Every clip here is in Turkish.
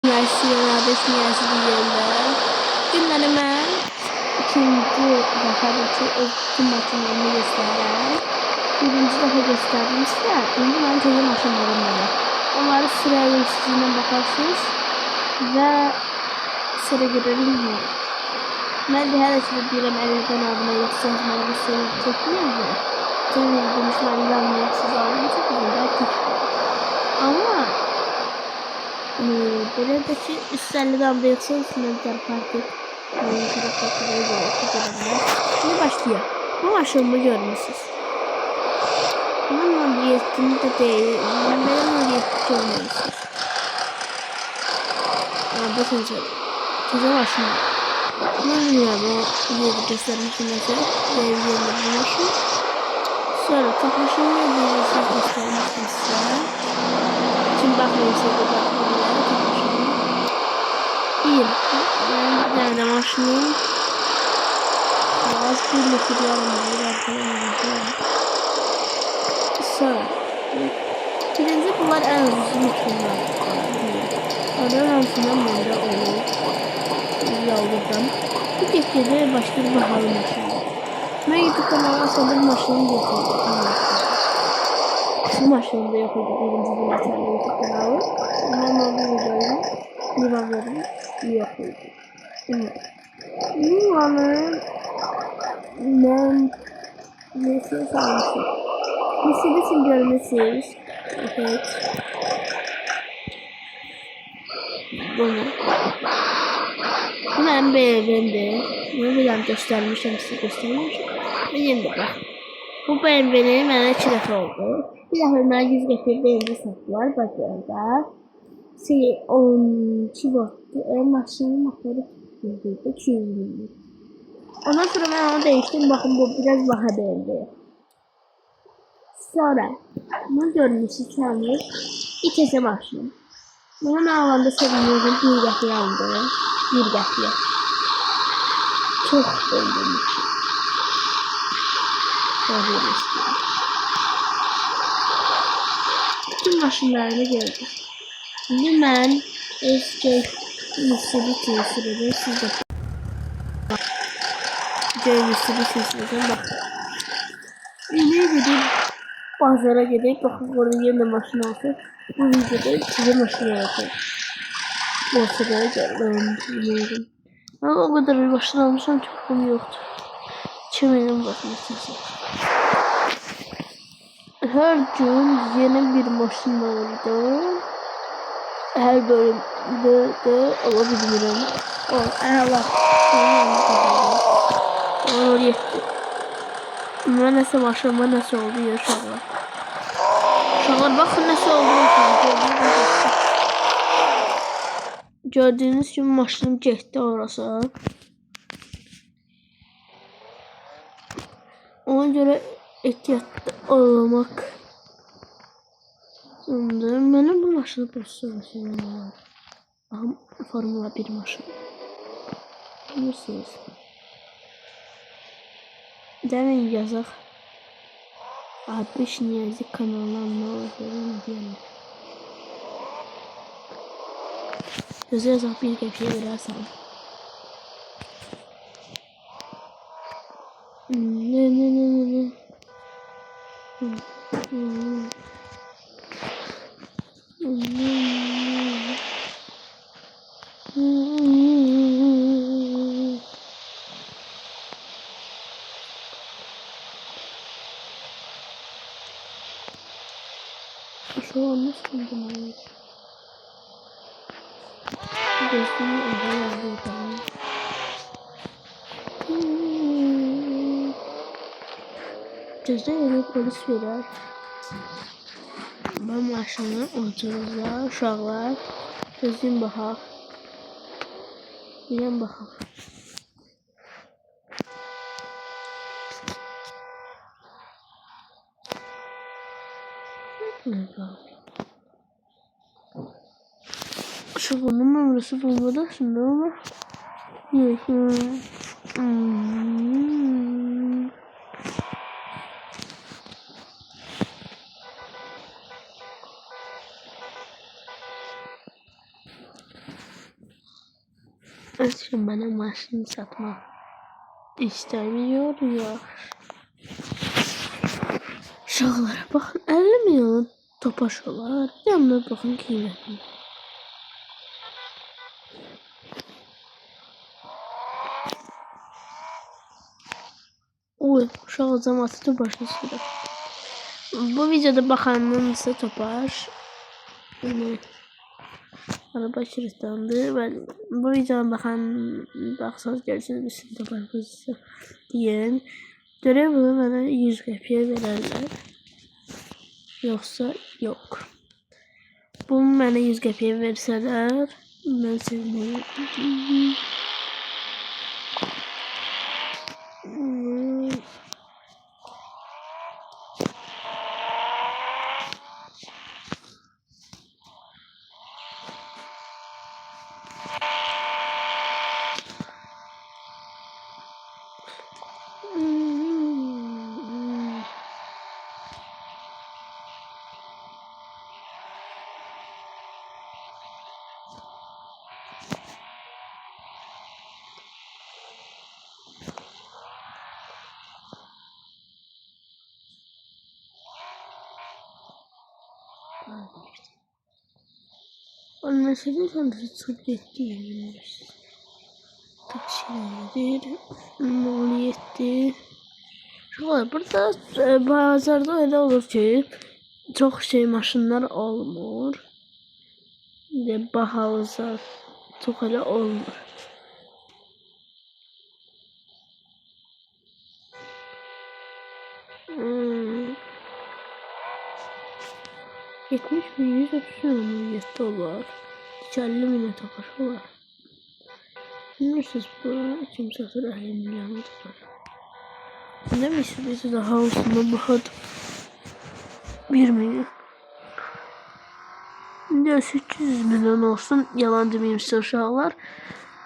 Versiyonlarda sinyası diyerler. Günlerime ikinci defa tüm maşınlarını gösteren. Birinci defa gösterdiğimizde indi ben teyze maşınlarım var. Onları sırayla sizinle bakarsınız ve sıra görelim mi? Ben de her şeyi birem elimden aldım. Elimsiz bana seni çekmiyor mu? Tüm konuşmalarını anlayaksız aldım. Çok güzel çekiyor. Ama böyle de ki üstlerle anlayaksız sınırlar fark et. Şimdi başlıyor. Bu aşımı görmüşsünüz. Bunun maliyetini de değil. Benim maliyetini görmüşsünüz. Bu sence. Size aşımı. Ben ya bu göstermişim mesela. Devriyelim bu aşımı. Sonra kapışımı yapacağız göstermişim size. Şimdi bakmayın size bakmayın. İyi. Ben de maşınım. Az bir material sonra birinci bunlar en uzun miktarlar. Oradan altından böyle olur. Yavrudan. Bu şekilde başka bir bahalı maşın. Ben YouTube kanalına sanırım maşını yapıyordum. Bu maşını da yapıyordum. Birinci bir materyal YouTube kanalı. Ben orada videoyu livanlarını yapıyordum. Livanın ben nesi sanmışım. Meselesin görmesiyiz. Evet. Bunu. Ben beğendim. Bunu bilen göstermişim size göstermişim. Benim de bak. Bu benim bana çilek oldu. Bir daha onlar yüz getirdiğimde sattılar. Bakıyorlar. 12 volttu. Maşının motoru tutuyordu. 200 bin. Ondan sonra ben onu değiştim. Bakın bu biraz daha beğendi. Sonra bunu görmüşsü çalmış. İkisi maşın. Bunun alanda seviniyordum. Bir qəfil aldı. Bir qəfil. Çok beğendim. Görüyoruz. Bütün maşınlarını gördüm. Şimdi ben eski Mitsubishi sürede sizde Mitsubishi sürede bakın. Ne dedim? Pazara gidip bakın orada yeni maşın aldı. Bu videoda size maşın alacağım. Borsada görmüyorum. Ama o kadar bir maşın almışım çok yoktu. Çemenin bakın istedim. Her gün yeni bir maşın aldı. Her bölümde de alabilirim. Allah. Onu yetti. Ama nasıl maşınma nasıl oldu ya şunlar. Şunlar bakın nasıl oldu. Gördüğünüz gibi maşınım getdi orası. Ona göre ehtiyatlı olmak. Benim bu maşını basıyorum. Formula 1 maşını. Bilirsiniz. Demin yazaq. Abiş Niyazi kanalına ne olur diyelim. Gözü yazaq bir qəpiyə verərsən. Ne. Şu an nasıl buldum? Gözümü oraya yazdım. Cezayir'e polis verir. Ben maşını otururlar, uşaqlar. Gözüm baxaq. Bilən baxaq. Şu bunun numarası bulmadı. Şimdi ama. Aşkım bana maşını satma istemiyor ya. Uşaqlara baxın, 50 milyon topaş olar. Yanına baxın qiymətini. Oy, uşaq cəmaatı topaşını sürür. Bu videoda baxanınsa topaş. Araba şiristandı. Ben bu videoya baksanız görürsünüz üstünde topaş diyen. Görev bunu bana 100 qəpiyə verərlər. Yoxsa yok. Bunu bana 100 qəpiyə versələr, mən sevinirim. Onun mesajı sanırım çok yetti. Taksilerdir. Ne yetti? Şu var burada bazarda öyle olur ki çok şey maşınlar olmur. Ve bahalı zat çok öyle olmur. Hmm. 70 bin 130 milyon dolar. 50 milyon topaş olar. Bilirsiniz bu kim satır 50 milyon dolar. Ne bir daha olsun bakalım. 1 milyon. Ya 800 milyon olsun. Yalan demeyeyim size uşaqlar.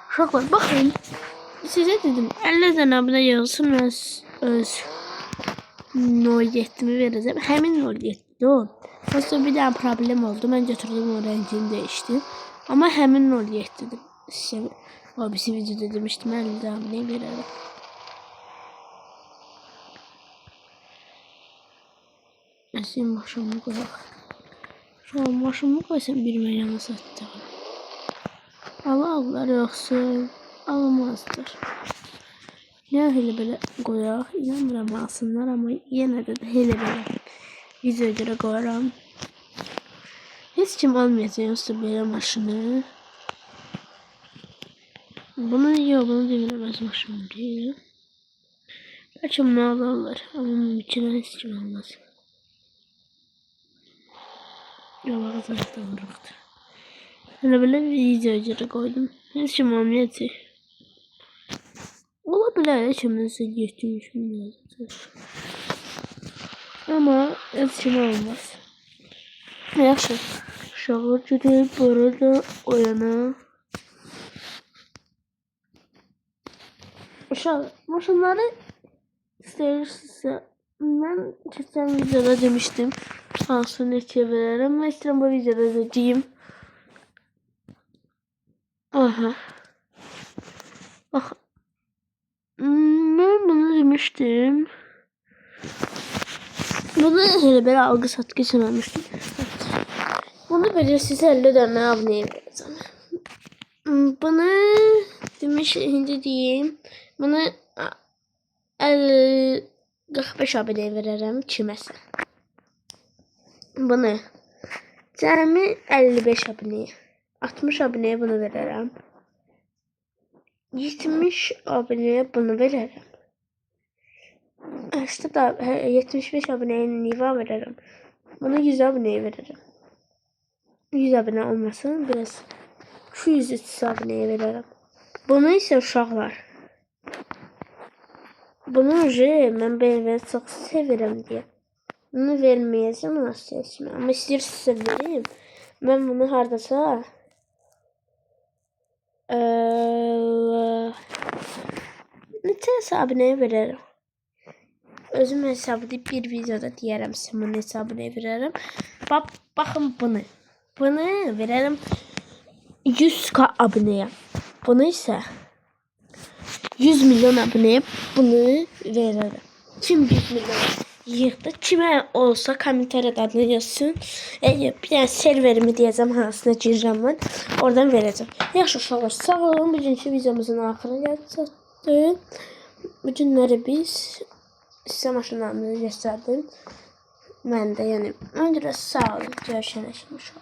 Uşaqlar bakın. Size dedim 50 tane abone yazsın öz 07'mi vereceğim. Həmin 07 o. Aslında bir daha problem oldu. Ben götürdüm o rengini değiştim. Ama həmin 07'dir. Size o bir videoda demiştim 50 tane abone verelim. Senin maşınını koyaq. Şu an maşınını koysam 1 milyona satdı. Alırlar yoxsa almazdır. Ya elə belə qoyaq. İnanmıram alsınlar ama yenə də elə belə videoya görə qoyaram. Heç kim almayacaq yoxsa belə maşını. Bunu demirəm öz maşınım deyil. Bəlkə bunu alırlar ama mümkün heç kim almaz. Yavağa zaten bıraktı. Hani böyle bir videoya koydum. Hiç kim olmayacak. Olabilir içimizde geçmiş lazım. Ama hiç kim olmaz. Yaxşı. Şahır gedib burada oyana. Uşaq maşınları istəyirsinizsə mən keçən videoda demişdim. Hansı neçə verərəm. Mən istəyirəm bu videoda da deyim. Aha. Bak. Ben bunu demiştim. Bunu hele böyle algı satgı sanmıştım. Bunu böyle size 50 tane aboneye vereceğim. Bunu demiş şimdi diyeyim. Bunu 45 aboneye veririm kiməsə. Bunu cəmi 55 aboneye. 60 aboneye bunu veririm. 70 aboneye bunu veririm. İşte da 75 aboneye Niva veririm. Bunu 100 aboneye veririm. 100 abone olmasın biraz 200 aboneye veririm. Bunu ise uşaqlar. Bunu mən BMW çox sevirəm deyə. Bunu verməyəcəm nasıl seçmə. Amma istəyirsinizsə vereyim. Mən bunu hardasa neçə hesabına veririm. Özüm hesabı deyib bir videoda deyərəm sizə bunun hesabına veririm. Baxın bunu. Bunu veririm 100k aboneye. Bunu ise 100 milyon aboneye bunu veririm. Kim 100 milyon yığdı? Kime olsa komentarda adını yazsın. Bir yani serverimi diyeceğim hansına gireceğim ben. Oradan vereceğim. Yaxşı uşaqlar, sağ olun. Bugünkü videomuzun axırına gəlib çatdı. Bu günləri biz sizə maşınlarını göstərdim. Mən də yəni. Öncə sağ olun. Görüşənək inşallah.